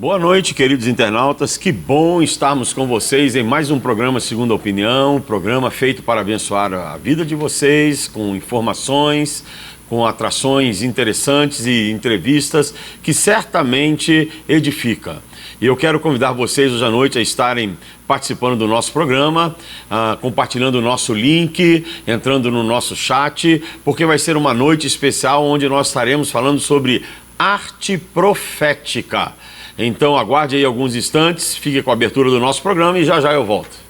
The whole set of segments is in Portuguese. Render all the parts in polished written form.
Boa noite, queridos internautas. Que bom estarmos com vocês em mais um programa Segunda Opinião, um programa feito para abençoar a vida de vocês, com informações, com atrações interessantes e entrevistas que certamente edificam. E eu quero convidar vocês hoje à noite a estarem participando do nosso programa, compartilhando o nosso link, entrando no nosso chat, porque vai ser uma noite especial onde nós estaremos falando sobre arte profética. Então aguarde aí alguns instantes, fique com a abertura do nosso programa e já já eu volto.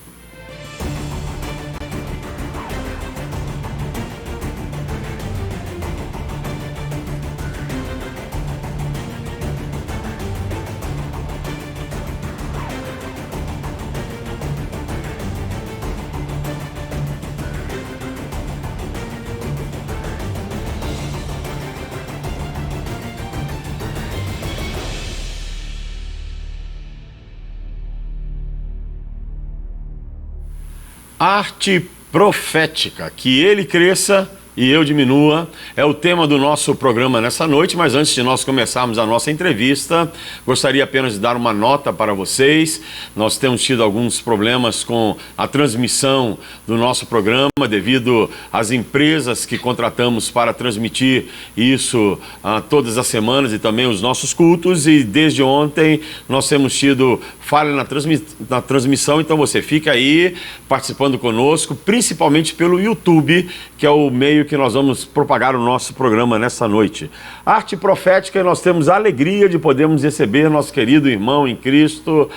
Arte profética, que ele cresça e eu diminua, é o tema do nosso programa nessa noite, mas antes de nós começarmos a nossa entrevista, gostaria apenas de dar uma nota para vocês. Nós temos tido alguns problemas com a transmissão do nosso programa devido às empresas que contratamos para transmitir isso todas as semanas e também os nossos cultos, e desde ontem nós temos tido falha na transmissão, então você fica aí participando conosco, principalmente pelo YouTube, que é o meio que nós vamos propagar o nosso programa nessa noite. Arte profética, nós temos a alegria de podermos receber nosso querido irmão em Cristo,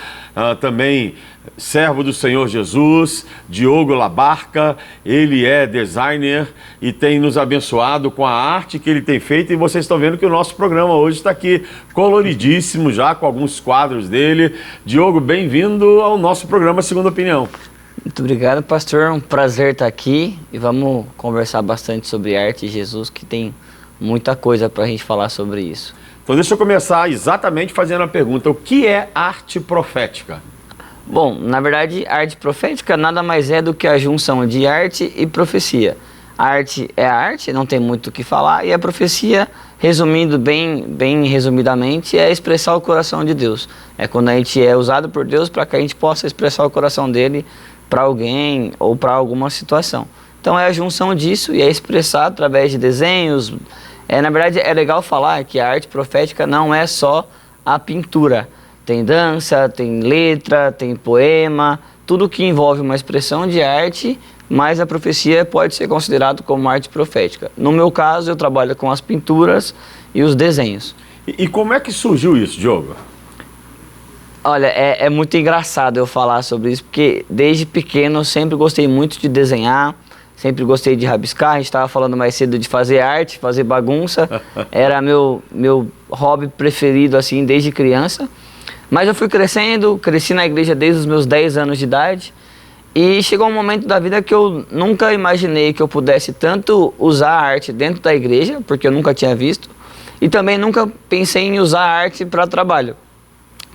também servo do Senhor Jesus, Diogo Labarca. Ele é designer e tem nos abençoado com a arte que ele tem feito, e vocês estão vendo que o nosso programa hoje está aqui coloridíssimo já, com alguns quadros dele. Diogo, bem-vindo ao nosso programa Segunda Opinião. Muito obrigado, pastor. Um prazer estar aqui e vamos conversar bastante sobre arte e Jesus, que tem muita coisa para a gente falar sobre isso. Então deixa eu começar exatamente fazendo a pergunta: o que é arte profética? Bom, na verdade, arte profética nada mais é do que a junção de arte e profecia. A arte é a arte, não tem muito o que falar, e a profecia, resumindo bem resumidamente, é expressar o coração de Deus. É quando a gente é usado por Deus para que a gente possa expressar o coração dele para alguém ou para alguma situação. Então é a junção disso e é expressar através de desenhos. Na verdade, é legal falar que a arte profética não é só a pintura. Tem dança, tem letra, tem poema, tudo que envolve uma expressão de arte, mas a profecia pode ser considerado como arte profética. No meu caso, eu trabalho com as pinturas e os desenhos. E como é que surgiu isso, Diogo? Olha, é muito engraçado eu falar sobre isso, porque desde pequeno eu sempre gostei muito de desenhar, sempre gostei de rabiscar. A gente estava falando mais cedo de fazer arte, fazer bagunça, era meu hobby preferido assim desde criança. Mas eu fui crescendo, cresci na igreja desde os meus 10 anos de idade, e chegou um momento da vida que eu nunca imaginei que eu pudesse tanto usar a arte dentro da igreja, porque eu nunca tinha visto, e também nunca pensei em usar a arte para trabalho,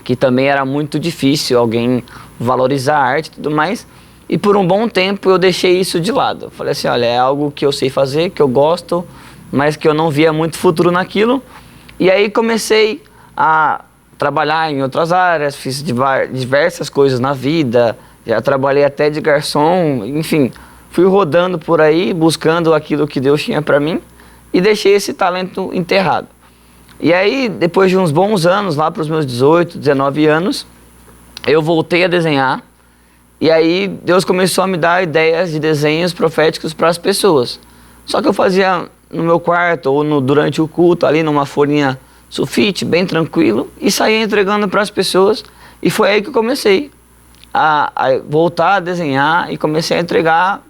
que também era muito difícil alguém valorizar a arte e tudo mais. E por um bom tempo eu deixei isso de lado. Eu falei assim, olha, é algo que eu sei fazer, que eu gosto, mas que eu não via muito futuro naquilo. E aí comecei a trabalhar em outras áreas, fiz diversas coisas na vida, já trabalhei até de garçom, enfim, fui rodando por aí, buscando aquilo que Deus tinha para mim, e deixei esse talento enterrado. E aí, depois de uns bons anos, lá para os meus 18, 19 anos, eu voltei a desenhar. E aí, Deus começou a me dar ideias de desenhos proféticos para as pessoas. Só que eu fazia no meu quarto ou durante o culto, ali numa folhinha sulfite, bem tranquilo, e saía entregando para as pessoas. E foi aí que eu comecei a voltar a desenhar e comecei a entregar,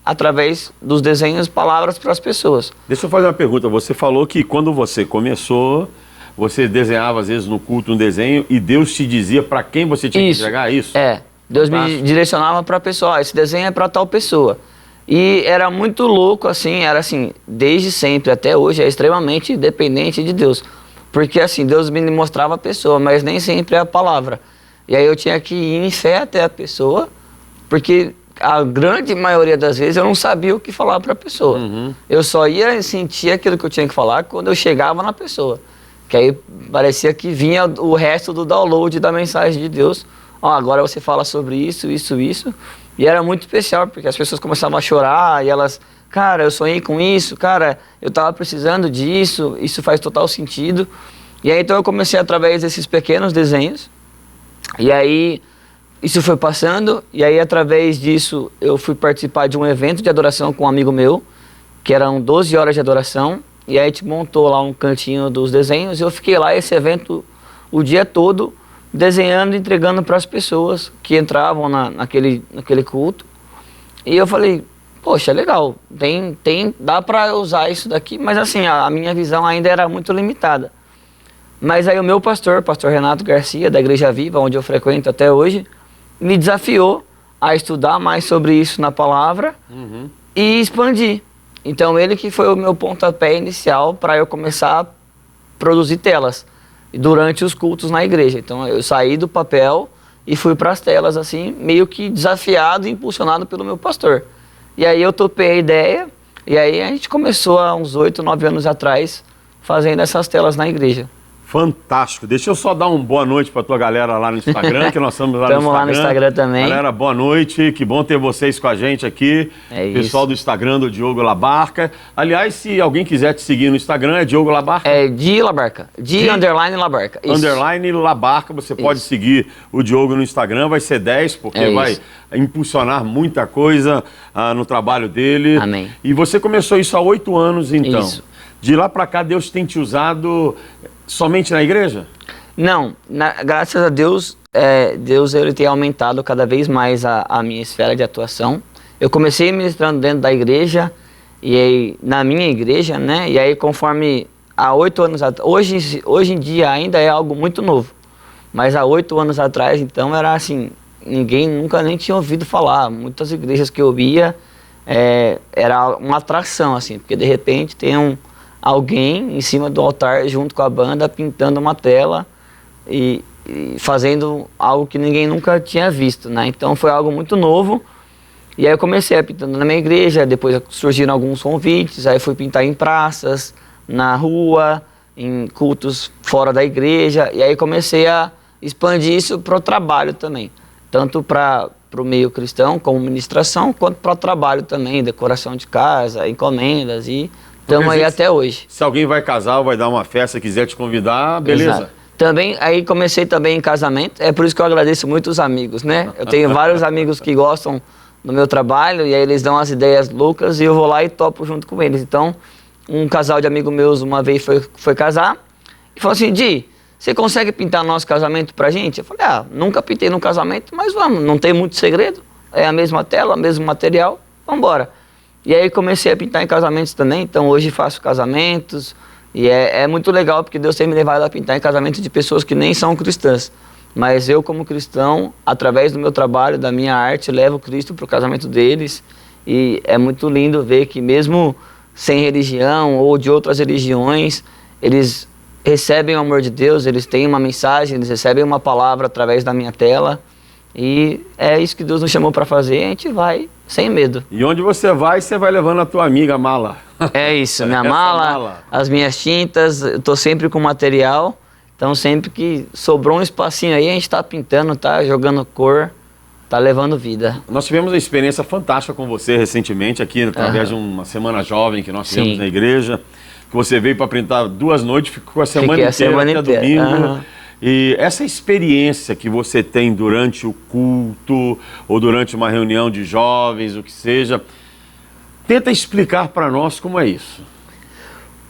através dos desenhos, palavras para as pessoas. Deixa eu fazer uma pergunta. Você falou que quando você começou, você desenhava às vezes no culto um desenho e Deus te dizia para quem você tinha que entregar isso? Deus me direcionava para a pessoa, esse desenho é para tal pessoa. E era muito louco, assim, era assim, desde sempre até hoje, é extremamente dependente de Deus. Porque assim, Deus me mostrava a pessoa, mas nem sempre é a palavra. E aí eu tinha que ir em fé até a pessoa, porque a grande maioria das vezes eu não sabia o que falar para a pessoa. Eu só ia sentir aquilo que eu tinha que falar quando eu chegava na pessoa. Que aí parecia que vinha o resto do download da mensagem de Deus. Ó, agora você fala sobre isso, isso, isso. E era muito especial, porque as pessoas começavam a chorar e elas... Cara, eu sonhei com isso, cara, eu tava precisando disso, isso faz total sentido. E aí então eu comecei através desses pequenos desenhos. E aí isso foi passando, e aí através disso eu fui participar de um evento de adoração com um amigo meu, que eram 12 horas de adoração. E aí a gente montou lá um cantinho dos desenhos e eu fiquei lá esse evento o dia todo desenhando e entregando para as pessoas que entravam naquele culto. E eu falei, poxa, legal, dá para usar isso daqui, mas assim, a minha visão ainda era muito limitada. Mas aí o meu pastor Renato Garcia, da Igreja Viva, onde eu frequento até hoje, me desafiou a estudar mais sobre isso na palavra e expandir. Então ele que foi o meu pontapé inicial para eu começar a produzir telas durante os cultos na igreja. Então eu saí do papel e fui para as telas, assim, meio que desafiado e impulsionado pelo meu pastor. E aí eu topei a ideia, e aí a gente começou há uns 8, 9 anos atrás, fazendo essas telas na igreja. Fantástico. Deixa eu só dar uma boa noite para tua galera lá no Instagram, que nós estamos lá no Instagram. Estamos lá no Instagram também. Galera, boa noite. Que bom ter vocês com a gente aqui. Pessoal do Instagram do Diogo Labarca. Aliás, se alguém quiser te seguir no Instagram, é Diogo Labarca? É Di Labarca. Di underline Labarca. Isso. Underline Labarca. Você pode seguir o Diogo no Instagram. Vai ser 10, porque vai impulsionar muita coisa no trabalho dele. Amém. E você começou isso há 8 anos, então. Isso. De lá para cá, Deus tem te usado somente na igreja? Não, graças a Deus, Deus ele tem aumentado cada vez mais a minha esfera de atuação. Eu comecei ministrando dentro da igreja, e aí, na minha igreja, né? E aí conforme há 8 anos atrás, hoje em dia ainda é algo muito novo, mas há 8 anos atrás, então era assim, ninguém nunca nem tinha ouvido falar. Muitas igrejas que eu ia, era uma atração, assim, porque de repente tem alguém em cima do altar junto com a banda pintando uma tela e fazendo algo que ninguém nunca tinha visto, né? Então foi algo muito novo. E aí eu comecei a pintando na minha igreja, depois surgiram alguns convites, aí fui pintar em praças, na rua, em cultos fora da igreja, e aí comecei a expandir isso para o trabalho também, tanto para o meio cristão, como ministração, quanto para o trabalho também, decoração de casa, encomendas, e estamos aí até hoje. Se alguém vai casar ou vai dar uma festa, quiser te convidar, beleza. Exato. Também, aí comecei também em casamento, é por isso que eu agradeço muito os amigos, né? Eu tenho vários amigos que gostam do meu trabalho, e aí eles dão as ideias loucas e eu vou lá e topo junto com eles. Então, um casal de amigos meus uma vez foi casar e falou assim, Di, você consegue pintar nosso casamento pra gente? Eu falei, nunca pintei no casamento, mas vamos, não tem muito segredo, é a mesma tela, o mesmo material, vamos embora. E aí comecei a pintar em casamentos também, então hoje faço casamentos, e é muito legal porque Deus tem me levado a pintar em casamentos de pessoas que nem são cristãs. Mas eu, como cristão, através do meu trabalho, da minha arte, levo Cristo para o casamento deles. E é muito lindo ver que mesmo sem religião ou de outras religiões, eles recebem o amor de Deus, eles têm uma mensagem, eles recebem uma palavra através da minha tela. E é isso que Deus nos chamou para fazer, a gente vai sem medo. E onde você vai levando a tua amiga mala. É isso, minha mala, as minhas tintas, eu tô sempre com material. Então sempre que sobrou um espacinho aí, a gente está pintando, tá jogando cor, tá levando vida. Nós tivemos uma experiência fantástica com você recentemente aqui, através de uma semana jovem que nós tivemos na igreja. Que você veio para pintar 2 noites, ficou a semana inteira, até domingo. E essa experiência que você tem durante o culto ou durante uma reunião de jovens, o que seja, tenta explicar para nós como é isso.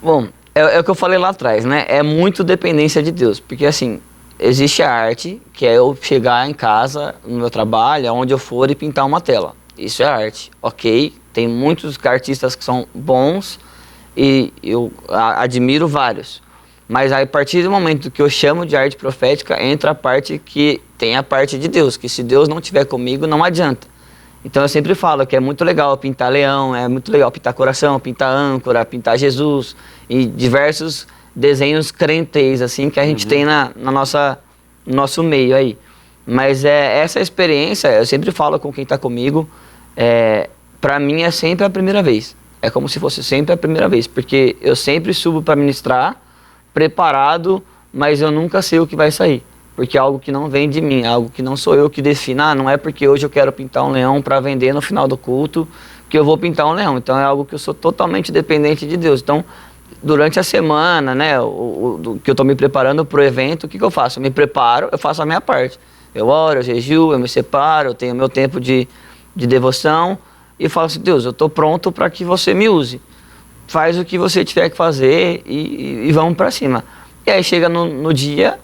Bom, é o que eu falei lá atrás, né? É muito dependência de Deus, porque assim, existe a arte, que é eu chegar em casa, no meu trabalho, aonde eu for e pintar uma tela. Isso é arte, ok? Tem muitos artistas que são bons e eu admiro vários. Mas aí, a partir do momento que eu chamo de arte profética, entra a parte que tem a parte de Deus, que se Deus não estiver comigo, não adianta. Então eu sempre falo que é muito legal pintar leão, é muito legal pintar coração, pintar âncora, pintar Jesus e diversos desenhos crentes assim que a gente tem no nosso meio aí. Mas essa experiência, eu sempre falo com quem está comigo, para mim é sempre a primeira vez. É como se fosse sempre a primeira vez, porque eu sempre subo para ministrar, preparado, mas eu nunca sei o que vai sair. Porque é algo que não vem de mim, é algo que não sou eu que defino. Não é porque hoje eu quero pintar um leão para vender no final do culto que eu vou pintar um leão. Então é algo que eu sou totalmente dependente de Deus. Então, durante a semana, né, que eu estou me preparando para o evento, o que eu faço? Eu me preparo, eu faço a minha parte. Eu oro, eu jejuo, eu me separo, eu tenho meu tempo de devoção e falo assim, Deus, eu estou pronto para que você me use. Faz o que você tiver que fazer e vamos para cima. E aí chega no dia,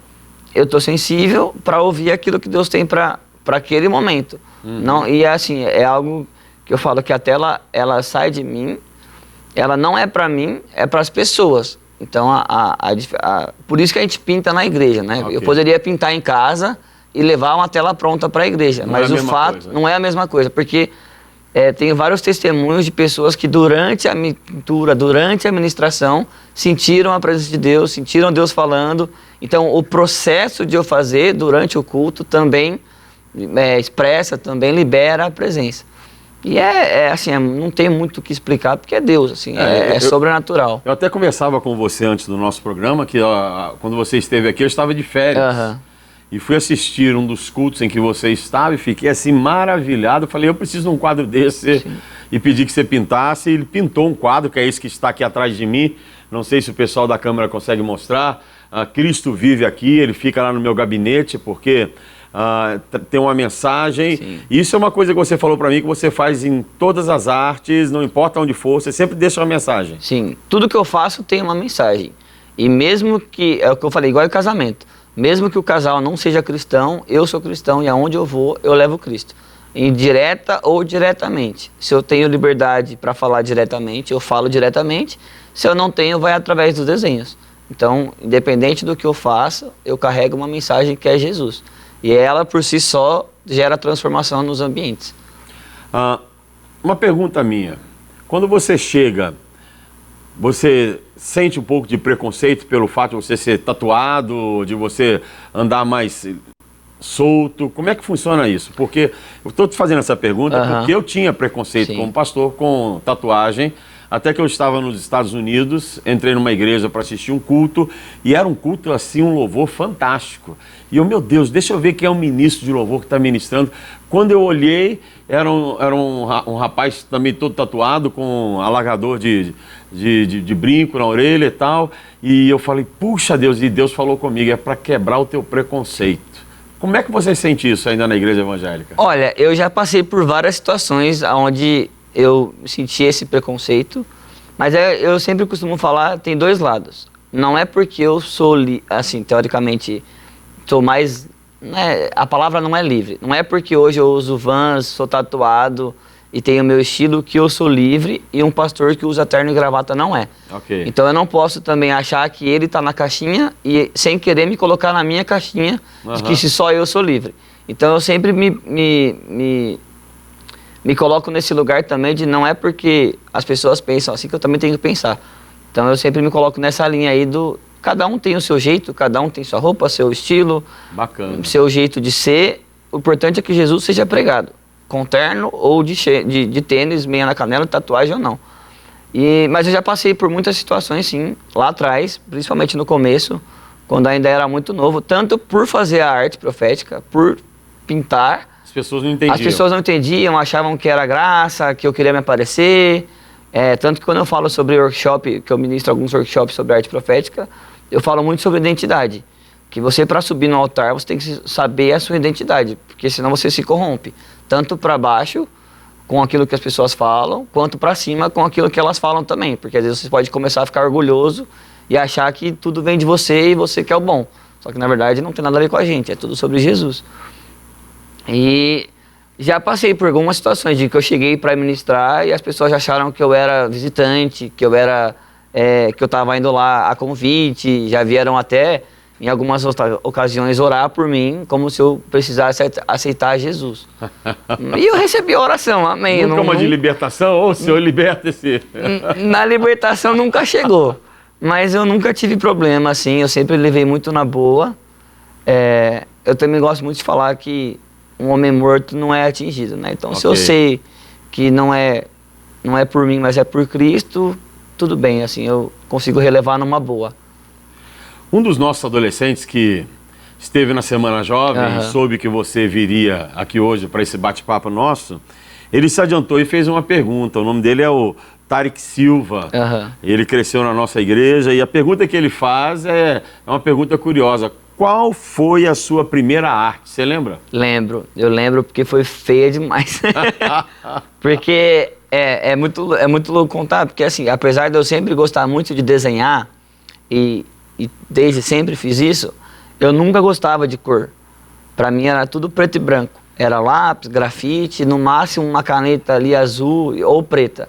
eu estou sensível para ouvir aquilo que Deus tem para aquele momento. Não, e assim, é algo que eu falo que até ela sai de mim, ela não é para mim, é para as pessoas. Então, por isso que a gente pinta na igreja, né? Okay. Eu poderia pintar em casa e levar uma tela pronta para a igreja, mas o fato não é a mesma coisa, porque tem vários testemunhos de pessoas que durante a pintura, durante a ministração, sentiram a presença de Deus, sentiram Deus falando. Então, o processo de eu fazer durante o culto também expressa, também libera a presença. E assim, não tem muito o que explicar, porque é Deus, assim, é sobrenatural. Eu até conversava com você antes do nosso programa, que quando você esteve aqui, eu estava de férias. Uhum. E fui assistir um dos cultos em que você estava e fiquei assim maravilhado. Falei, eu preciso de um quadro desse. Sim. E pedi que você pintasse. Ele pintou um quadro, que é esse que está aqui atrás de mim. Não sei se o pessoal da câmera consegue mostrar. Cristo vive aqui, ele fica lá no meu gabinete, porque tem uma mensagem. Sim. Isso é uma coisa que você falou para mim, que você faz em todas as artes, não importa onde for, você sempre deixa uma mensagem. Sim, tudo que eu faço tem uma mensagem. E mesmo que, é o que eu falei, igual é casamento. Mesmo que o casal não seja cristão, eu sou cristão e aonde eu vou, eu levo Cristo. Indireta ou diretamente. Se eu tenho liberdade para falar diretamente, eu falo diretamente. Se eu não tenho, vai através dos desenhos. Então, independente do que eu faça, eu carrego uma mensagem que é Jesus. E ela, por si só, gera transformação nos ambientes. Uma pergunta minha. Quando você chega, você sente um pouco de preconceito pelo fato de você ser tatuado, de você andar mais solto? Como é que funciona isso? Porque eu estou te fazendo essa pergunta porque eu tinha preconceito como pastor com tatuagem, até que eu estava nos Estados Unidos, entrei numa igreja para assistir um culto, e era um culto assim, um louvor fantástico. E eu, meu Deus, deixa eu ver quem é o ministro de louvor que está ministrando. Quando eu olhei, era um rapaz também todo tatuado, com alargador de brinco na orelha e tal. E eu falei, puxa Deus, e Deus falou comigo, é para quebrar o teu preconceito. Como é que você sente isso ainda na igreja evangélica? Olha, eu já passei por várias situações onde eu senti esse preconceito, mas eu sempre costumo falar, tem dois lados. Não é porque eu sou, assim, teoricamente, sou mais... Né, a palavra não é livre. Não é porque hoje eu uso Vans, sou tatuado e tenho meu estilo que eu sou livre, e um pastor que usa terno e gravata não é. Okay. Então eu não posso também achar que ele está na caixinha e sem querer me colocar na minha caixinha de que se só eu sou livre. Então eu sempre me coloco nesse lugar também de não é porque as pessoas pensam assim que eu também tenho que pensar. Então eu sempre me coloco nessa linha aí do... Cada um tem o seu jeito, cada um tem sua roupa, seu estilo, bacana, seu jeito de ser. O importante é que Jesus seja pregado, com terno ou de tênis, meia na canela, tatuagem ou não. Mas eu já passei por muitas situações, sim, lá atrás, principalmente no começo, quando ainda era muito novo, tanto por fazer a arte profética, por pintar. As pessoas não entendiam. As pessoas não entendiam, achavam que era graça, que eu queria me aparecer. Tanto que quando eu falo sobre workshop, que eu ministro alguns workshops sobre arte profética, eu falo muito sobre identidade. Que você, para subir no altar, você tem que saber a sua identidade, porque senão você se corrompe. Tanto para baixo, com aquilo que as pessoas falam, quanto para cima, com aquilo que elas falam também. Porque às vezes você pode começar a ficar orgulhoso e achar que tudo vem de você e você que é o bom. Só que na verdade não tem nada a ver com a gente, é tudo sobre Jesus. E já passei por algumas situações de que eu cheguei para ministrar e as pessoas acharam que eu era visitante, que eu estava indo lá a convite, já vieram até, em algumas ocasiões, orar por mim, como se eu precisasse aceitar Jesus. E eu recebi a oração, amém. Nunca uma de libertação? Ô, Senhor, liberta esse... Na libertação nunca chegou, mas eu nunca tive problema, assim, eu sempre levei muito na boa. Eu também gosto muito de falar que um homem morto não é atingido, né? Então, se eu sei que não é por mim, mas é por Cristo, tudo bem, assim, eu consigo relevar numa boa. Um dos nossos adolescentes que esteve na Semana Jovem e soube que você viria aqui hoje para esse bate-papo nosso, ele se adiantou e fez uma pergunta. O nome dele é o Tarek Silva. Ele cresceu na nossa igreja e a pergunta que ele faz é uma pergunta curiosa. Qual foi a sua primeira arte? Você lembra? Lembro. Eu lembro porque foi feia demais. Porque é muito louco contar, porque assim, apesar de eu sempre gostar muito de desenhar e desde sempre fiz isso, eu nunca gostava de cor. Pra mim era tudo preto e branco. Era lápis, grafite, no máximo uma caneta ali azul ou preta.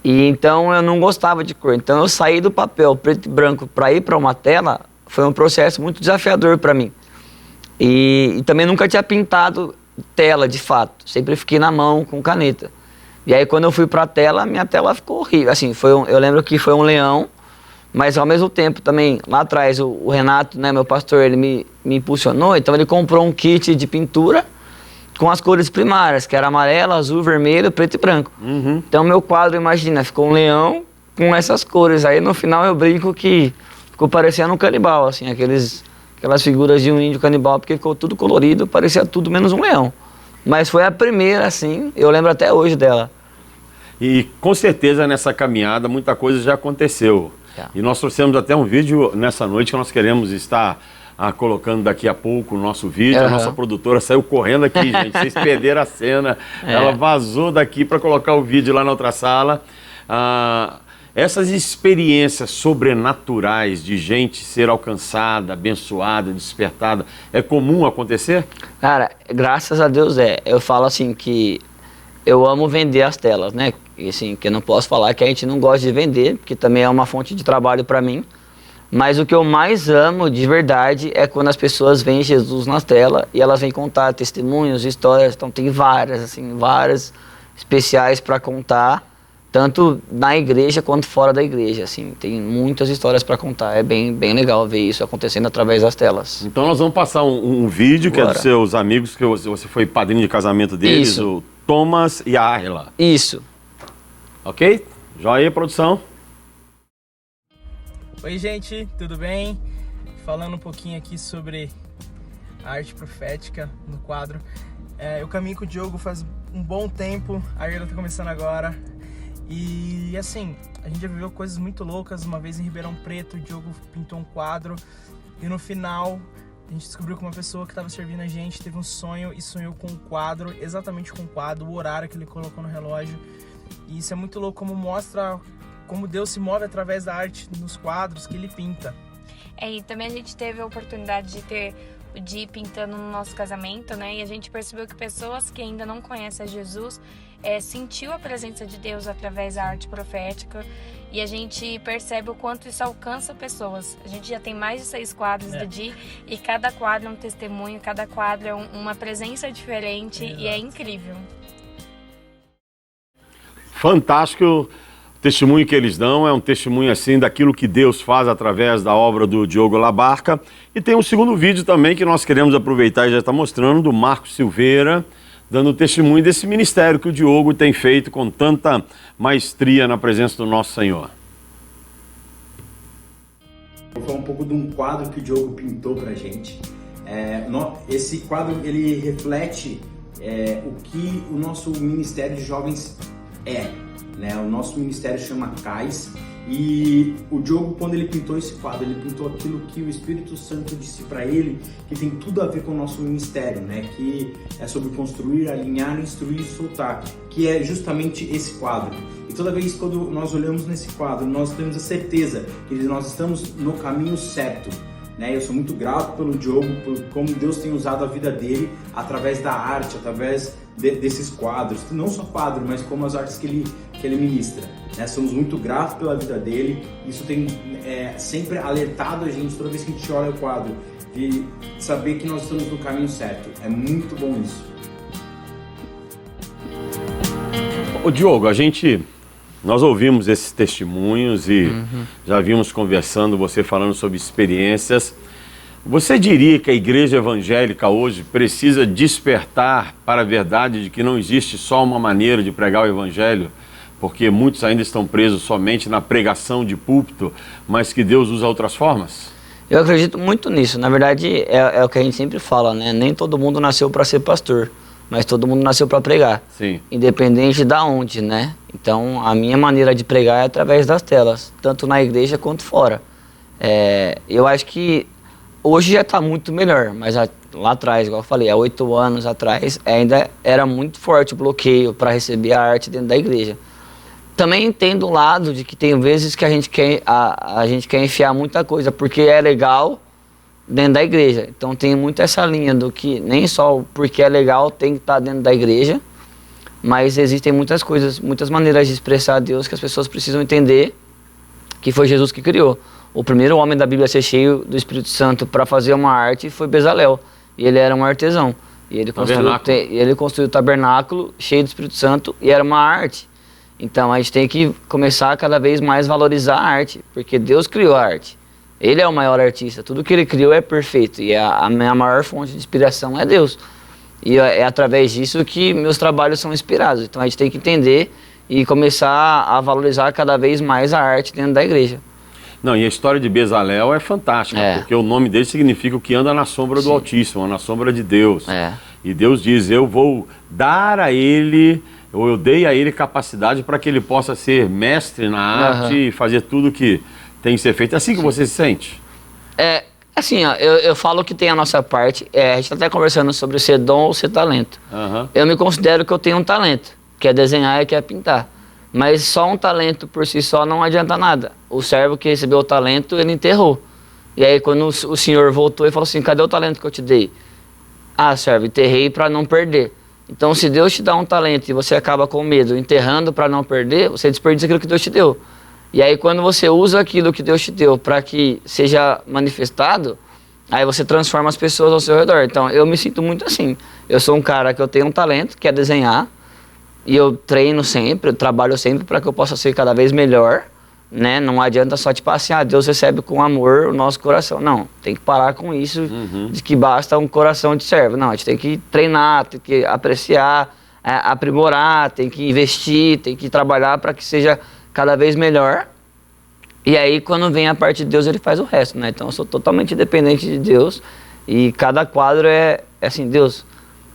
E então eu não gostava de cor. Então eu saí do papel preto e branco para ir para uma tela, foi um processo muito desafiador para mim. E também nunca tinha pintado tela de fato. Sempre fiquei na mão com caneta. E aí quando eu fui para a tela, minha tela ficou horrível. Assim, eu lembro que foi um leão, mas ao mesmo tempo também, lá atrás, o Renato, né, meu pastor, ele me impulsionou. Então ele comprou um kit de pintura com as cores primárias, que era amarelo, azul, vermelho, preto e branco. Então meu quadro, imagina, ficou um leão com essas cores. Aí no final eu brinco que ficou parecendo um canibal, assim, aquelas figuras de um índio canibal, porque ficou tudo colorido, parecia tudo menos um leão. Mas foi a primeira, assim, eu lembro até hoje dela. E com certeza nessa caminhada muita coisa já aconteceu. E nós trouxemos até um vídeo nessa noite que nós queremos estar colocando daqui a pouco o nosso vídeo. A nossa produtora saiu correndo aqui, gente. Vocês perderam a cena. Ela vazou daqui para colocar o vídeo lá na outra sala. Essas experiências sobrenaturais de gente ser alcançada, abençoada, despertada, é comum acontecer? Cara, graças a Deus Eu falo assim que eu amo vender as telas, né? E assim, que eu não posso falar que a gente não gosta de vender, porque também é uma fonte de trabalho para mim. Mas o que eu mais amo, de verdade, é quando as pessoas veem Jesus na tela e elas vêm contar testemunhos, histórias. Então tem várias, assim, várias especiais para contar, tanto na igreja quanto fora da igreja, assim. Tem muitas histórias para contar. É bem legal ver isso acontecendo através das telas. Então nós vamos passar um vídeo que é dos seus amigos, que você foi padrinho de casamento deles, Isso. o Thomas e a Arla. Isso. Ok? Joia, produção. Oi gente, tudo bem? Falando um pouquinho aqui sobre a arte profética no quadro. Eu caminho com o Diogo faz um bom tempo, a Irla tá começando agora. E assim, a gente já viveu coisas muito loucas. Uma vez em Ribeirão Preto, o Diogo pintou um quadro e no final a gente descobriu que uma pessoa que estava servindo a gente teve um sonho e sonhou com um quadro, exatamente com o quadro, o horário que ele colocou no relógio. E isso é muito louco, como mostra como Deus se move através da arte nos quadros que ele pinta. E também a gente teve a oportunidade de ir pintando no nosso casamento, né? E a gente percebeu que pessoas que ainda não conhecem a Jesus sentiu a presença de Deus através da arte profética. E a gente percebe o quanto isso alcança pessoas. A gente já tem mais de 6 quadros do Di, e cada quadro é um testemunho, cada quadro é uma presença diferente. Exato. E é incrível. Fantástico. O testemunho que eles dão é um testemunho assim daquilo que Deus faz através da obra do Diogo Labarca. E tem um segundo vídeo também que nós queremos aproveitar e já está mostrando, do Marcos Silveira, dando testemunho desse ministério que o Diogo tem feito com tanta maestria na presença do nosso Senhor. Vou falar um pouco de um quadro que o Diogo pintou pra gente. Esse quadro, ele reflete o que o nosso Ministério de Jovens é. O nosso ministério chama CAIS, e o Diogo, quando ele pintou esse quadro, ele pintou aquilo que o Espírito Santo disse para ele, que tem tudo a ver com o nosso ministério, que é sobre construir, alinhar, instruir e soltar, que é justamente esse quadro. E toda vez quando nós olhamos nesse quadro, nós temos a certeza que nós estamos no caminho certo. Eu sou muito grato pelo Diogo, por como Deus tem usado a vida dele através da arte, através desses quadros, não só quadro, mas como as artes que ele ministra. Somos muito gratos pela vida dele. Isso tem sempre alertado a gente, toda vez que a gente olha o quadro, de saber que nós estamos no caminho certo. É muito bom isso. Ô Diogo, nós ouvimos esses testemunhos e já vimos conversando, você falando sobre experiências. Você diria que a igreja evangélica hoje precisa despertar para a verdade de que não existe só uma maneira de pregar o evangelho, porque muitos ainda estão presos somente na pregação de púlpito, mas que Deus usa outras formas? Eu acredito muito nisso. Na verdade, é o que a gente sempre fala, né? Nem todo mundo nasceu para ser pastor, mas todo mundo nasceu para pregar. Sim. Independente da onde, né? Então, a minha maneira de pregar é através das telas, tanto na igreja quanto fora. Eu acho que hoje já está muito melhor, mas lá atrás, igual eu falei, há 8 anos atrás, ainda era muito forte o bloqueio para receber a arte dentro da igreja. Também entendo o lado de que tem vezes que a gente quer enfiar muita coisa, porque é legal dentro da igreja. Então tem muito essa linha do que nem só porque é legal tem que estar dentro da igreja, mas existem muitas coisas, muitas maneiras de expressar a Deus que as pessoas precisam entender que foi Jesus que criou. O primeiro homem da Bíblia a ser cheio do Espírito Santo para fazer uma arte foi Bezalel. E ele era um artesão. E ele construiu o tabernáculo cheio do Espírito Santo e era uma arte. Então a gente tem que começar a cada vez mais valorizar a arte, porque Deus criou a arte. Ele é o maior artista. Tudo que ele criou é perfeito. E a minha maior fonte de inspiração é Deus. E é através disso que meus trabalhos são inspirados. Então a gente tem que entender e começar a valorizar cada vez mais a arte dentro da igreja. Não, e a história de Bezalel é fantástica, porque o nome dele significa o que anda na sombra do Altíssimo, na sombra de Deus. E Deus diz, eu vou dar a ele, ou eu dei a ele capacidade para que ele possa ser mestre na arte e fazer tudo que tem que ser feito. É assim que você se sente? Assim, ó, eu falo que tem a nossa parte, a gente está até conversando sobre ser dom ou ser talento. Eu me considero que eu tenho um talento, que é desenhar e que é pintar. Mas só um talento por si só não adianta nada. O servo que recebeu o talento, ele enterrou. E aí quando o senhor voltou e falou assim, cadê o talento que eu te dei? Ah, servo, enterrei para não perder. Então se Deus te dá um talento e você acaba com medo, enterrando para não perder, você desperdiça aquilo que Deus te deu. E aí quando você usa aquilo que Deus te deu para que seja manifestado, aí você transforma as pessoas ao seu redor. Então eu me sinto muito assim. Eu sou um cara que eu tenho um talento, que é desenhar. E eu treino sempre, eu trabalho sempre para que eu possa ser cada vez melhor, né? Não adianta só tipo assim, Deus recebe com amor o nosso coração. Não, tem que parar com isso de que basta um coração de servo. Não, a gente tem que treinar, tem que apreciar, aprimorar, tem que investir, tem que trabalhar para que seja cada vez melhor. E aí quando vem a parte de Deus, ele faz o resto, né? Então eu sou totalmente dependente de Deus e cada quadro é assim, Deus,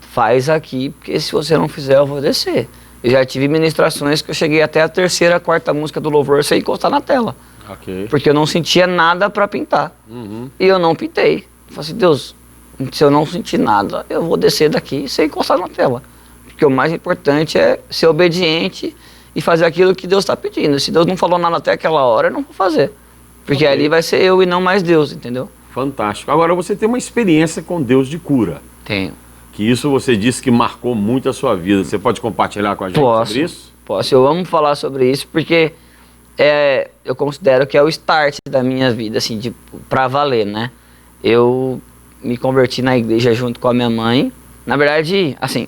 faz aqui, porque se você não fizer eu vou descer. Eu já tive ministrações que eu cheguei até a 3ª, 4ª música do louvor sem encostar na tela. Porque eu não sentia nada para pintar. E eu não pintei. Eu falei assim, Deus, se eu não sentir nada, eu vou descer daqui sem encostar na tela. Porque o mais importante é ser obediente e fazer aquilo que Deus está pedindo. Se Deus não falou nada até aquela hora, eu não vou fazer. Porque ali vai ser eu e não mais Deus, entendeu? Fantástico. Agora você tem uma experiência com Deus de cura. Tenho. Que isso você disse que marcou muito a sua vida. Você pode compartilhar com a gente sobre isso? Posso, eu amo falar sobre isso porque eu considero que é o start da minha vida, assim, pra valer, né? Eu me converti na igreja junto com a minha mãe. Na verdade, assim,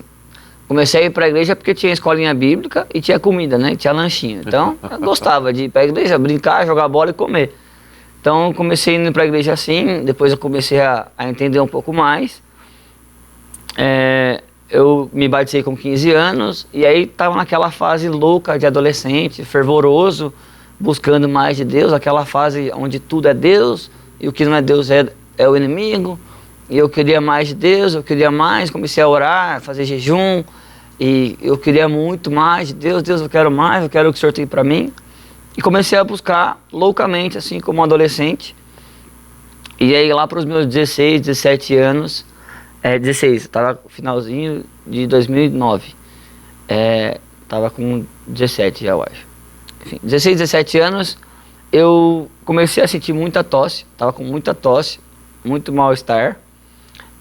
comecei a ir pra igreja porque tinha escolinha bíblica e tinha comida, né? Tinha lanchinho. Então, eu gostava de ir pra igreja, brincar, jogar bola e comer. Então, eu comecei indo pra igreja assim, depois eu comecei a entender um pouco mais. Eu me batizei com 15 anos e aí estava naquela fase louca de adolescente, fervoroso, buscando mais de Deus, aquela fase onde tudo é Deus e o que não é Deus é o inimigo. E eu queria mais de Deus, eu queria mais, comecei a orar, fazer jejum e eu queria muito mais de Deus. Deus, eu quero mais, eu quero o que o Senhor tem para mim. E comecei a buscar loucamente, assim como um adolescente. E aí lá para os meus 16, 17 anos, 16, estava no finalzinho de 2009, estava com 17 já, eu acho. Enfim, 16, 17 anos, eu comecei a sentir muita tosse, estava com muita tosse, muito mal-estar,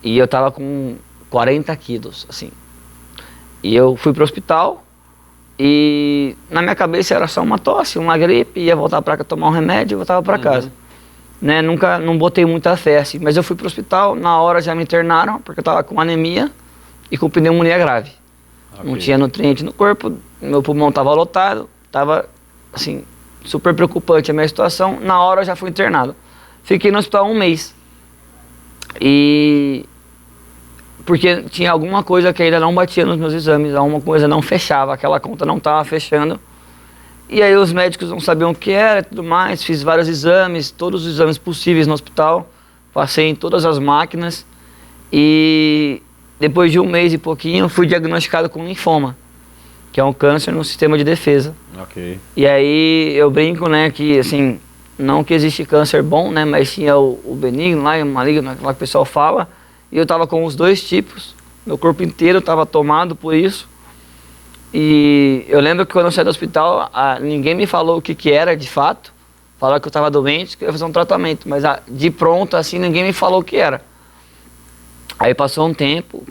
e eu estava com 40 quilos, assim. E eu fui para o hospital, e na minha cabeça era só uma tosse, uma gripe, ia voltar para cá tomar um remédio e voltava para casa. Né, não botei muita fé assim, mas eu fui pro hospital, na hora já me internaram, porque eu tava com anemia e com pneumonia grave. Não tinha nutriente no corpo, meu pulmão tava lotado, tava assim, super preocupante a minha situação. Na hora eu já fui internado. Fiquei no hospital 1 mês. E porque tinha alguma coisa que ainda não batia nos meus exames, alguma coisa não fechava, aquela conta não tava fechando. E aí os médicos não sabiam o que era e tudo mais, fiz vários exames, todos os exames possíveis no hospital, passei em todas as máquinas e depois de 1 mês e pouquinho fui diagnosticado com linfoma, que é um câncer no sistema de defesa. Ok. E aí eu brinco, né, que assim, não que existe câncer bom, né, mas tinha o benigno lá e o maligno, lá que o pessoal fala, e eu tava com os 2 tipos, meu corpo inteiro tava tomado por isso. E eu lembro que quando eu saí do hospital, ninguém me falou o que era de fato. Falaram que eu estava doente, que eu ia fazer um tratamento, mas de pronto, assim, ninguém me falou o que era. Aí passou um tempo,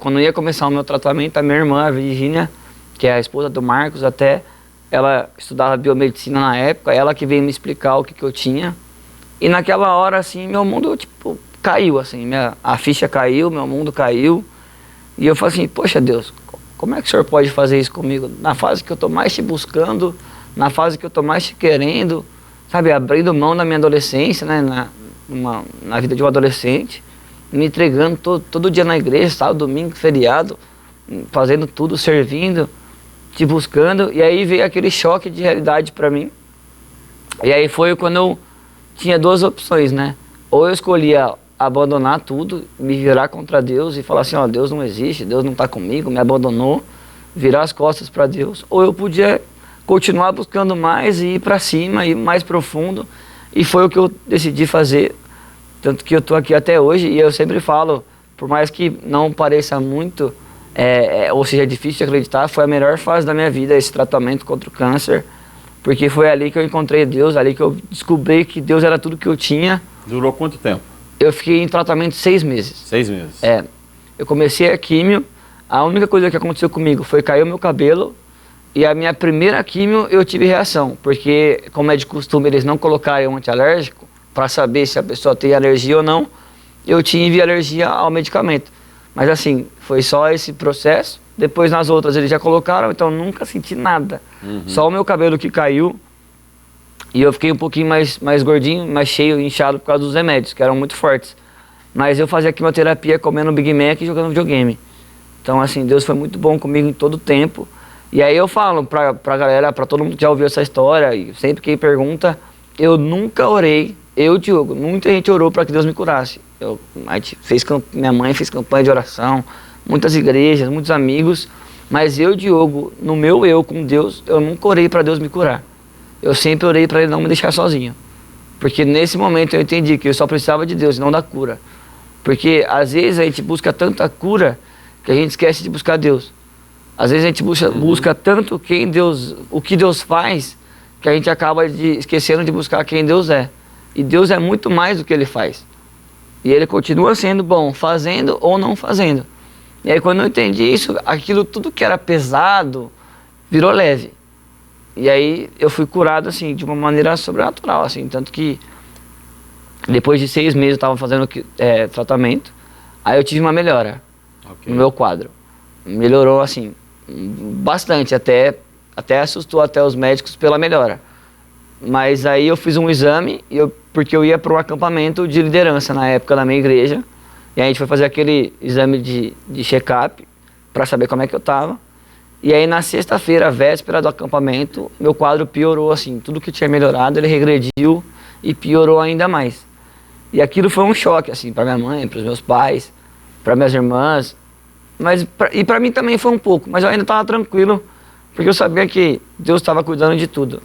quando ia começar o meu tratamento, a minha irmã, a Virgínia, que é a esposa do Marcos até, ela estudava biomedicina na época, ela que veio me explicar o que eu tinha. E naquela hora, assim, meu mundo, tipo, caiu, assim, a ficha caiu, meu mundo caiu. E eu falei assim, poxa Deus, como é que o Senhor pode fazer isso comigo? Na fase que eu estou mais te buscando, na fase que eu estou mais te querendo, sabe, abrindo mão da minha adolescência, né, na vida de um adolescente, me entregando todo dia na igreja, sábado, domingo, feriado, fazendo tudo, servindo, te buscando. E aí veio aquele choque de realidade para mim. E aí foi quando eu tinha 2 opções, né? Ou eu escolhia abandonar tudo, me virar contra Deus e falar assim, ó, Deus não existe, Deus não está comigo, me abandonou, virar as costas para Deus. Ou eu podia continuar buscando mais e ir para cima, ir mais profundo. E foi o que eu decidi fazer, tanto que eu estou aqui até hoje. E eu sempre falo, por mais que não pareça muito, ou seja difícil de acreditar, foi a melhor fase da minha vida, esse tratamento contra o câncer, porque foi ali que eu encontrei Deus, ali que eu descobri que Deus era tudo que eu tinha. Durou quanto tempo? Eu fiquei em tratamento 6 meses. 6 meses? Eu comecei a químio, a única coisa que aconteceu comigo foi cair o meu cabelo, e a minha primeira químio eu tive reação, porque como é de costume eles não colocarem um antialérgico, para saber se a pessoa tem alergia ou não, eu tive alergia ao medicamento. Mas assim, foi só esse processo, depois nas outras eles já colocaram, então nunca senti nada. Só o meu cabelo que caiu, e eu fiquei um pouquinho mais gordinho, mais cheio, inchado por causa dos remédios, que eram muito fortes. Mas eu fazia quimioterapia comendo Big Mac e jogando videogame. Então assim, Deus foi muito bom comigo em todo o tempo. E aí eu falo pra galera, pra todo mundo que já ouviu essa história, e sempre quem pergunta, eu nunca orei, Diogo, muita gente orou para que Deus me curasse. Minha mãe fez campanha de oração, muitas igrejas, muitos amigos, mas Diogo, no meu eu com Deus, eu nunca orei para Deus me curar. Eu sempre orei para Ele não me deixar sozinho. Porque nesse momento eu entendi que eu só precisava de Deus e não da cura. Porque às vezes a gente busca tanta cura que a gente esquece de buscar Deus. Às vezes a gente busca tanto o que Deus faz, que a gente acaba esquecendo de buscar quem Deus é. E Deus é muito mais do que Ele faz. E Ele continua sendo bom, fazendo ou não fazendo. E aí quando eu entendi isso, aquilo tudo que era pesado, virou leve. E aí eu fui curado assim, de uma maneira sobrenatural, assim, tanto que depois de 6 meses eu estava fazendo tratamento, aí eu tive uma melhora no meu quadro. Melhorou assim, bastante, até assustou até os médicos pela melhora. Mas aí eu fiz um exame, porque eu ia para um acampamento de liderança na época da minha igreja, e aí a gente foi fazer aquele exame de check-up para saber como é que eu estava. E aí na sexta-feira, véspera do acampamento, meu quadro piorou assim, tudo que tinha melhorado, ele regrediu e piorou ainda mais. E aquilo foi um choque assim, para minha mãe, para os meus pais, para minhas irmãs, e para mim também foi um pouco, mas eu ainda estava tranquilo, porque eu sabia que Deus estava cuidando de tudo.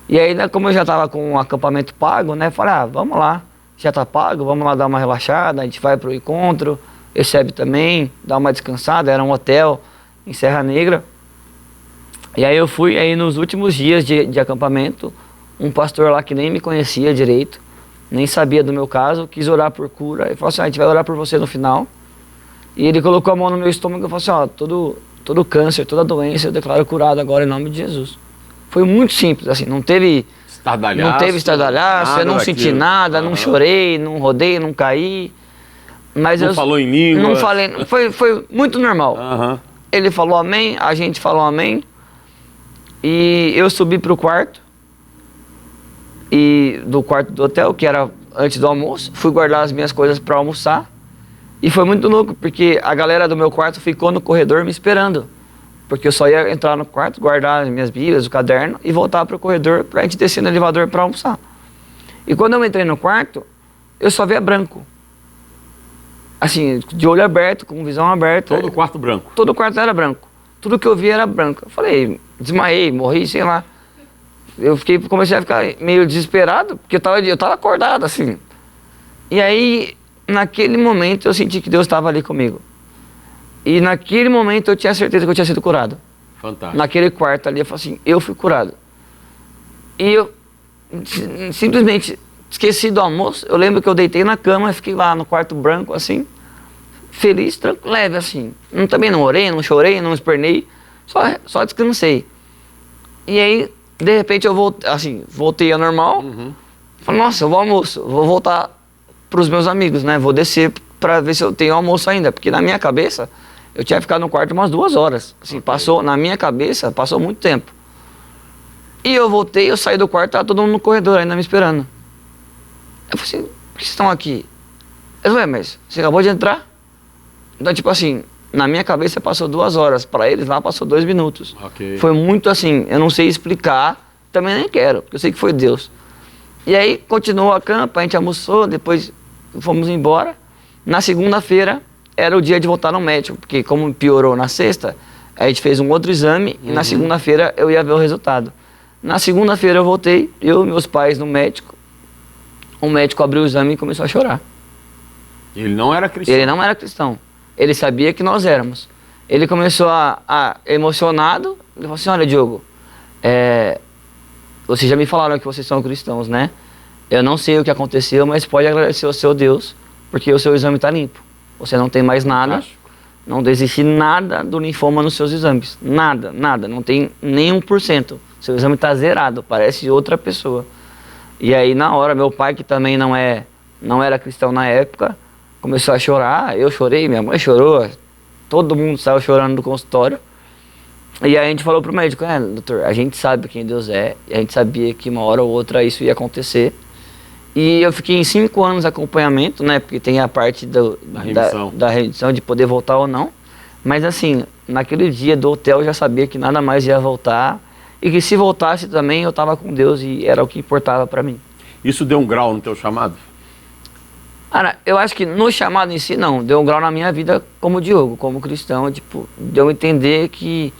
E aí, né, como eu já estava com um acampamento pago, né, falei, vamos lá, já está pago, vamos lá dar uma relaxada, a gente vai para o encontro, recebe também, dá uma descansada, era um hotel em Serra Negra. E aí eu fui, aí nos últimos dias de acampamento, um pastor lá que nem me conhecia direito, nem sabia do meu caso, quis orar por cura, e falou assim, a gente vai orar por você no final. E ele colocou a mão no meu estômago e falou assim, todo câncer, toda doença eu declaro curado agora em nome de Jesus. Foi muito simples, assim, não teve estardalhaço, eu não senti nada, não chorei, não rodei, não caí. Mas não falou em língua? Não falei, foi muito normal. Ele falou amém, a gente falou amém. E eu subi pro quarto, do quarto do hotel, que era antes do almoço, fui guardar as minhas coisas para almoçar. E foi muito louco, porque a galera do meu quarto ficou no corredor me esperando. Porque eu só ia entrar no quarto, guardar as minhas bíblias, o caderno, e voltar para o corredor para a gente descer no elevador para almoçar. E quando eu entrei no quarto, eu só via branco. Assim, de olho aberto, com visão aberta. Todo o quarto branco? Todo o quarto era branco. Tudo que eu via era branco. Eu falei, desmaiei, morri, sei lá. Comecei a ficar meio desesperado, porque eu tava acordado, assim. E aí, naquele momento, eu senti que Deus estava ali comigo. E naquele momento, eu tinha certeza que eu tinha sido curado. Fantástico. Naquele quarto ali, eu falei assim, eu fui curado. E eu simplesmente esqueci do almoço. Eu lembro que eu deitei na cama e fiquei lá no quarto branco, assim, feliz, tranquilo, leve, assim. Também não orei, não chorei, não espernei, só descansei. E aí, de repente, eu voltei ao normal. Falei, nossa, eu vou ao almoço, vou voltar pros meus amigos, né? Vou descer pra ver se eu tenho almoço ainda, porque na minha cabeça, eu tinha ficado no quarto umas 2 horas. Assim, na minha cabeça, passou muito tempo. E eu voltei, eu saí do quarto, tava todo mundo no corredor ainda me esperando. Eu falei assim, por que vocês estão aqui? Eu falei, mas você acabou de entrar? Então, tipo assim, na minha cabeça passou 2 horas, para eles lá passou 2 minutos. Okay. Foi muito assim, eu não sei explicar, também nem quero, porque eu sei que foi Deus. E aí, continuou a campa, a gente almoçou, depois fomos embora. Na segunda-feira, era o dia de voltar no médico, porque como piorou na sexta, a gente fez um outro exame e na segunda-feira eu ia ver o resultado. Na segunda-feira eu voltei, eu e meus pais no médico. O médico abriu o exame e começou a chorar. Ele não era cristão? Ele não era cristão. Ele sabia que nós éramos. Ele começou emocionado. Ele falou assim, olha, Diogo, vocês já me falaram que vocês são cristãos, né? Eu não sei o que aconteceu, mas pode agradecer ao seu Deus, porque o seu exame está limpo. Você não tem mais nada. Fantástico. Não existe nada do linfoma nos seus exames. Nada, nada. Não tem nem 1%. Seu exame está zerado, parece outra pessoa. E aí, na hora, meu pai, que também não era cristão na época, começou a chorar. Eu chorei, minha mãe chorou. Todo mundo saiu chorando do consultório. E aí a gente falou pro médico, doutor, a gente sabe quem Deus é. E a gente sabia que uma hora ou outra isso ia acontecer. E eu fiquei em 5 anos de acompanhamento, né? Porque tem a parte da remissão, de poder voltar ou não. Mas assim, naquele dia do hotel eu já sabia que nada mais ia voltar. E que se voltasse também eu estava com Deus e era o que importava para mim. Isso deu um grau no teu chamado? Cara, eu acho que no chamado em si não. Deu um grau na minha vida como Diogo, como cristão. Tipo, deu a entender que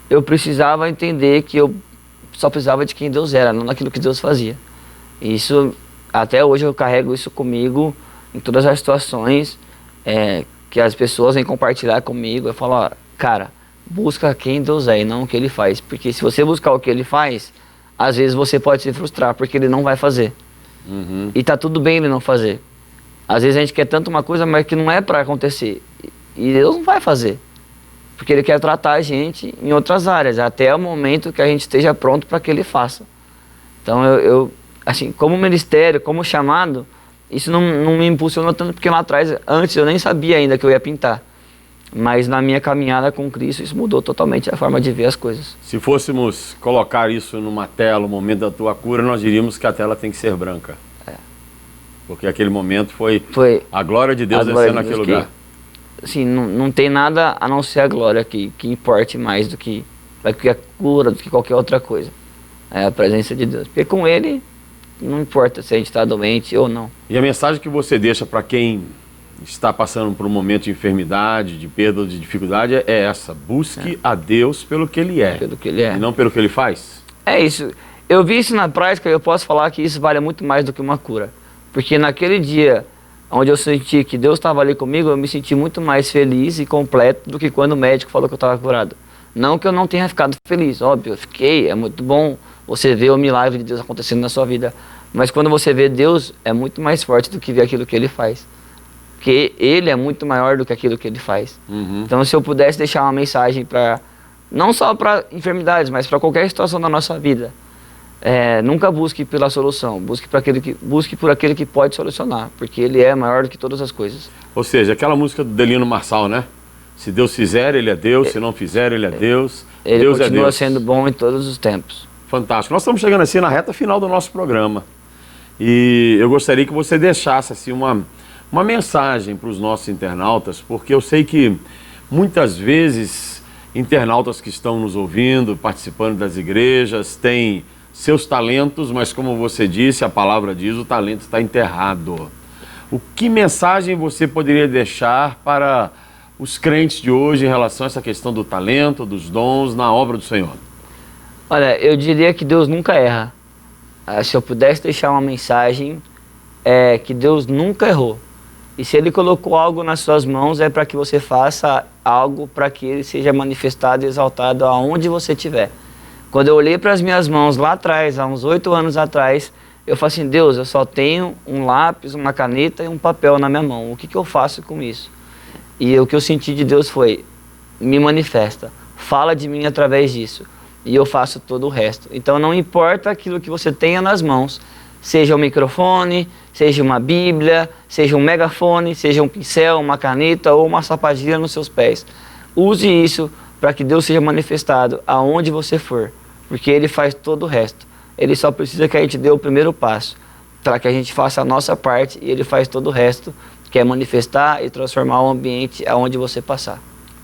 eu precisava entender que eu só precisava de quem Deus era, não daquilo que Deus fazia. E isso... Até hoje eu carrego isso comigo em todas as situações que as pessoas vêm compartilhar comigo. Eu falo, cara, busca quem Deus é e não o que Ele faz. Porque se você buscar o que Ele faz, às vezes você pode se frustrar porque Ele não vai fazer. E tá tudo bem Ele não fazer. Às vezes a gente quer tanto uma coisa, mas que não é para acontecer. E Deus não vai fazer. Porque Ele quer tratar a gente em outras áreas, até o momento que a gente esteja pronto para que Ele faça. Então assim, como ministério, como chamado, isso não me impulsionou tanto, porque lá atrás, antes eu nem sabia ainda que eu ia pintar. Mas na minha caminhada com Cristo, isso mudou totalmente a forma de ver as coisas. Se fôssemos colocar isso numa tela, o momento da tua cura, nós diríamos que a tela tem que ser branca. Porque aquele momento foi a glória de Deus descendo naquele lugar. Assim, não tem nada a não ser a glória que importe mais do que a cura, do que qualquer outra coisa. É a presença de Deus. Porque com Ele... Não importa se a gente está doente ou não. E a mensagem que você deixa para quem está passando por um momento de enfermidade, de perda ou de dificuldade é essa. Busque a Deus pelo que Ele é. Pelo que Ele é. E não pelo que Ele faz. É isso. Eu vi isso na prática e eu posso falar que isso vale muito mais do que uma cura. Porque naquele dia onde eu senti que Deus estava ali comigo, eu me senti muito mais feliz e completo do que quando o médico falou que eu estava curado. Não que eu não tenha ficado feliz, óbvio, eu fiquei, é muito bom você ver o milagre de Deus acontecendo na sua vida. Mas quando você vê Deus, é muito mais forte do que ver aquilo que Ele faz. Porque Ele é muito maior do que aquilo que Ele faz. Então, se eu pudesse deixar uma mensagem para, não só para enfermidades, mas para qualquer situação da nossa vida, nunca busque pela solução, busque por aquele que pode solucionar, porque Ele é maior do que todas as coisas. Ou seja, aquela música do Delino Marçal, né? Se Deus fizer, Ele é Deus, se não fizer, Ele é Deus. Ele Deus continua é Deus. sendo bom em todos os tempos. Fantástico. Nós estamos chegando assim na reta final do nosso programa. E eu gostaria que você deixasse assim, uma mensagem para os nossos internautas, porque eu sei que muitas vezes internautas que estão nos ouvindo, participando das igrejas, têm seus talentos, mas como você disse, a palavra diz, o talento está enterrado. Que mensagem você poderia deixar para os crentes de hoje em relação a essa questão do talento, dos dons na obra do Senhor? Olha, eu diria que Deus nunca erra. Se eu pudesse deixar uma mensagem, é que Deus nunca errou. E se Ele colocou algo nas suas mãos, é para que você faça algo para que Ele seja manifestado e exaltado aonde você estiver. Quando eu olhei para as minhas mãos lá atrás, há uns 8 anos atrás, eu falei assim, Deus, eu só tenho um lápis, uma caneta e um papel na minha mão. O que eu faço com isso? E o que eu senti de Deus foi, me manifesta, fala de mim através disso. E eu faço todo o resto. Então não importa aquilo que você tenha nas mãos, seja um microfone, seja uma bíblia, seja um megafone, seja um pincel, uma caneta ou uma sapatilha nos seus pés. Use isso para que Deus seja manifestado aonde você for, porque Ele faz todo o resto. Ele só precisa que a gente dê o primeiro passo, para que a gente faça a nossa parte e Ele faz todo o resto, que é manifestar e transformar o ambiente aonde você passar.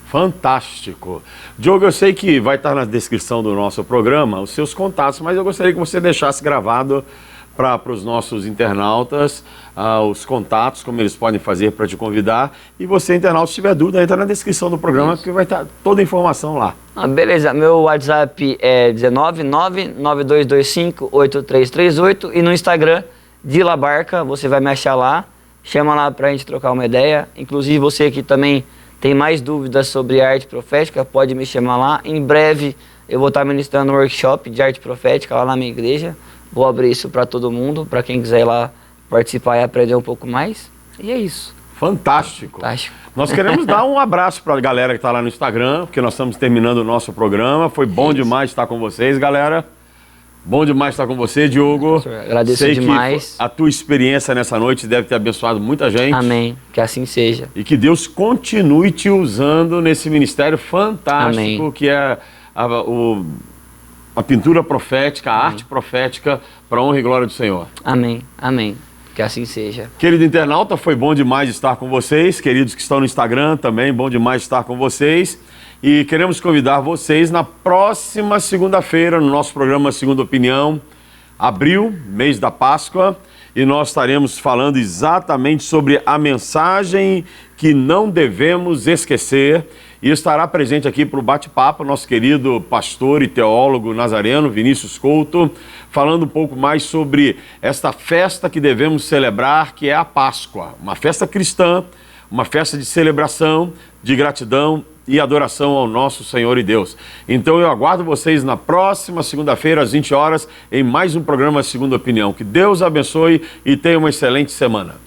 Fantástico. Diogo, eu sei que vai estar na descrição do nosso programa os seus contatos, mas eu gostaria que você deixasse gravado para os nossos internautas os contatos, como eles podem fazer para te convidar. E você, internauta, se tiver dúvida, entra na descrição do programa, que vai estar toda a informação lá. Beleza, meu WhatsApp é 19992258338 e no Instagram, Dila Barca, você vai me achar lá, chama lá para a gente trocar uma ideia. Inclusive você que também tem mais dúvidas sobre arte profética, pode me chamar lá. Em breve eu vou estar ministrando um workshop de arte profética lá na minha igreja. Vou abrir isso para todo mundo, para quem quiser ir lá participar e aprender um pouco mais. E é isso. Fantástico. Fantástico. Nós queremos dar um abraço para a galera que está lá no Instagram, porque nós estamos terminando o nosso programa. Foi bom demais estar com vocês, galera. Bom demais estar com você, Diogo. Agradeço demais. Que a tua experiência nessa noite deve ter abençoado muita gente. Amém. Que assim seja. E que Deus continue te usando nesse ministério fantástico. Amém. Que é a pintura profética, a arte profética, para a honra e glória do Senhor. Amém, amém. Que assim seja. Querido internauta, foi bom demais estar com vocês. Queridos que estão no Instagram também, bom demais estar com vocês. E queremos convidar vocês na próxima segunda-feira, no nosso programa Segunda Opinião, abril, mês da Páscoa, e nós estaremos falando exatamente sobre a mensagem que não devemos esquecer. E estará presente aqui para o bate-papo nosso querido pastor e teólogo nazareno, Vinícius Couto, falando um pouco mais sobre esta festa que devemos celebrar, que é a Páscoa. Uma festa cristã, uma festa de celebração, de gratidão e adoração ao nosso Senhor e Deus. Então eu aguardo vocês na próxima segunda-feira, às 20 horas, em mais um programa Segunda Opinião. Que Deus abençoe e tenha uma excelente semana.